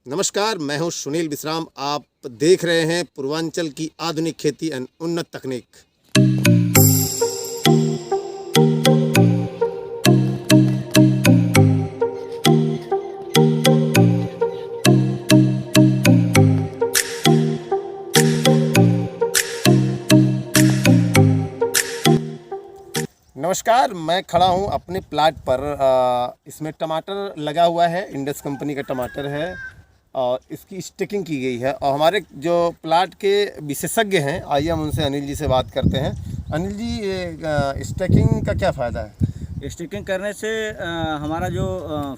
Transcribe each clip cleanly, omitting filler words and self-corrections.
नमस्कार, मैं हूं सुनील विश्राम। आप देख रहे हैं पूर्वांचल की आधुनिक खेती एवं उन्नत तकनीक। नमस्कार, मैं खड़ा हूं अपने प्लाट पर। इसमें टमाटर लगा हुआ है, इंडस कंपनी का टमाटर है और इसकी स्टिकिंग की गई है। और हमारे जो प्लाट के विशेषज्ञ हैं, आइए हम उनसे अनिल जी से बात करते हैं। अनिल जी, ये स्टिकिंग का क्या फ़ायदा है? स्टिकिंग करने से हमारा जो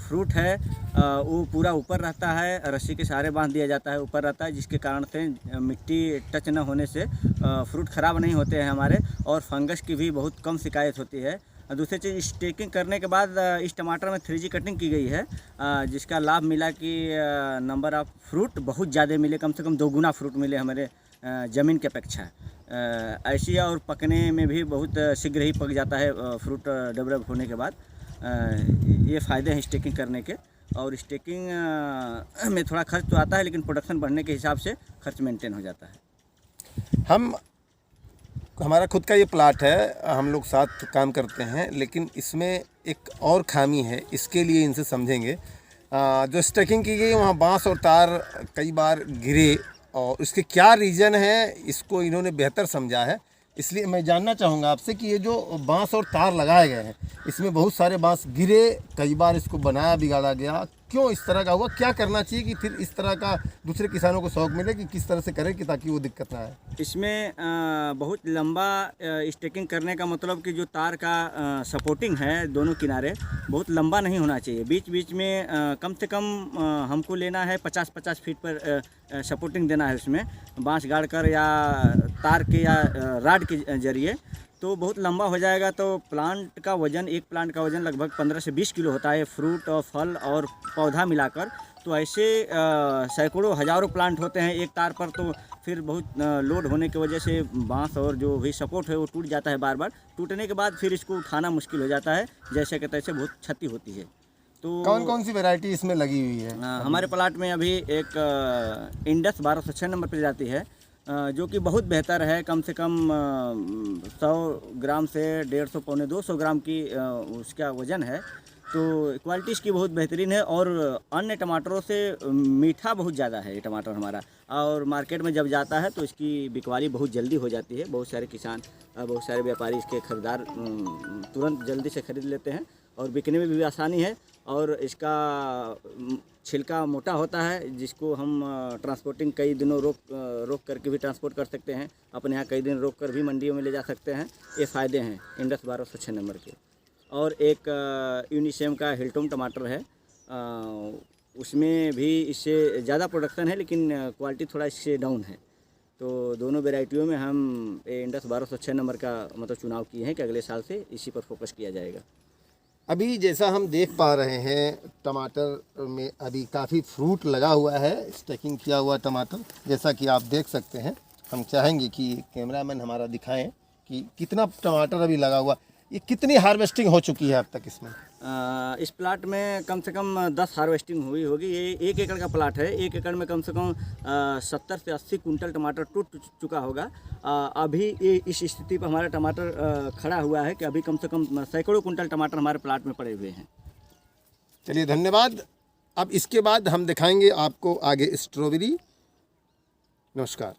फ्रूट है वो पूरा ऊपर रहता है, रस्सी के सहारे बांध दिया जाता है, ऊपर रहता है, जिसके कारण से मिट्टी टच न होने से फ्रूट ख़राब नहीं होते हैं हमारे, और फंगस की भी बहुत कम शिकायत होती है। दूसरी चीज़, स्टिकिंग करने के बाद इस टमाटर में 3G कटिंग की गई है, जिसका लाभ मिला कि नंबर ऑफ फ्रूट बहुत ज़्यादा मिले, कम से कम 2 गुना फ्रूट मिले हमारे ज़मीन की अपेक्षा। ऐसी और पकने में भी बहुत शीघ्र ही पक जाता है फ्रूट डेवलप होने के बाद। ये फ़ायदे हैं स्टेकिंग करने के। और स्टेकिंग में थोड़ा खर्च तो आता है, लेकिन प्रोडक्शन बढ़ने के हिसाब से खर्च मेंटेन हो जाता है। हमारा खुद का ये प्लाट है, हम लोग साथ काम करते हैं, लेकिन इसमें एक और खामी है, इसके लिए इनसे समझेंगे। जो स्टेकिंग की गई वहाँ बांस और तार कई बार गिरे, और इसके क्या रीज़न है इसको इन्होंने बेहतर समझा है। इसलिए मैं जानना चाहूँगा आपसे कि ये जो बांस और तार लगाए गए हैं, इसमें बहुत सारे बांस गिरे, कई बार इसको बनाया बिगाड़ा गया, क्यों इस तरह का हुआ? क्या करना चाहिए कि फिर इस तरह का दूसरे किसानों को शौक मिले कि किस तरह से करें कि ताकि वो दिक्कत ना आए? इसमें बहुत लंबा स्टेकिंग करने का मतलब कि जो तार का सपोर्टिंग है दोनों किनारे, बहुत लंबा नहीं होना चाहिए। बीच बीच में कम से कम हमको लेना है 50-50 फीट पर सपोर्टिंग देना है उसमें, बांस गाड़ कर या तार के या राड के जरिए। तो बहुत लंबा हो जाएगा तो प्लांट का वज़न, एक प्लांट का वज़न लगभग 15 से 20 किलो होता है, फ्रूट और फल और पौधा मिलाकर। तो ऐसे सैकड़ों हज़ारों प्लांट होते हैं एक तार पर, तो फिर बहुत लोड होने की वजह से बांस और जो भी सपोर्ट है वो टूट जाता है। बार बार टूटने के बाद फिर इसको उठाना मुश्किल हो जाता है, जैसे कि तैसे बहुत क्षति होती है। तो कौन कौन सी वैरायटी इसमें लगी हुई है? हमारे प्लाट में अभी एक इंडस 1206 नंबर पर जाती है, जो कि बहुत बेहतर है। कम से कम 100 ग्राम से 150 पौने 200 ग्राम की उसका वज़न है। तो क्वालिटी इसकी बहुत बेहतरीन है, और अन्य टमाटरों से मीठा बहुत ज़्यादा है ये टमाटर हमारा। और मार्केट में जब जाता है तो इसकी बिकवाली बहुत जल्दी हो जाती है। बहुत सारे किसान, बहुत सारे व्यापारी, इसके खरीदार तुरंत जल्दी से ख़रीद लेते हैं, और बिकने में भी आसानी है। और इसका छिलका मोटा होता है, जिसको हम ट्रांसपोर्टिंग कई दिनों रोक करके भी ट्रांसपोर्ट कर सकते हैं, अपने यहाँ कई दिन रोक कर भी मंडियों में ले जा सकते हैं। ये फ़ायदे हैं इंडस 1206 नंबर के। और एक यूनिसेम का हिल्टोम टमाटर है, उसमें भी इससे ज़्यादा प्रोडक्शन है, लेकिन क्वालिटी थोड़ा इससे डाउन है। तो दोनों वेराइटियों में हम इंडस 1206 नंबर का मतलब चुनाव किए हैं कि अगले साल से इसी पर फोकस किया जाएगा। अभी जैसा हम देख पा रहे हैं, टमाटर में अभी काफ़ी फ्रूट लगा हुआ है, स्टैकिंग किया हुआ टमाटर, जैसा कि आप देख सकते हैं। हम चाहेंगे कि कैमरामैन हमारा दिखाएं कि कितना टमाटर अभी लगा हुआ। ये कितनी हार्वेस्टिंग हो चुकी है अब तक इसमें? इस प्लाट में कम से कम 10 हार्वेस्टिंग हुई होगी। ये 1 एकड़ का प्लाट है। 1 एकड़ में कम से कम 70 से 80 कुंटल टमाटर टूट चुका होगा। अभी ये इस स्थिति पर हमारा टमाटर खड़ा हुआ है कि अभी कम से कम सैकड़ों कुंटल टमाटर हमारे प्लाट में पड़े हुए हैं। चलिए, धन्यवाद। अब इसके बाद हम दिखाएंगे आपको आगे स्ट्रॉबेरी। नमस्कार।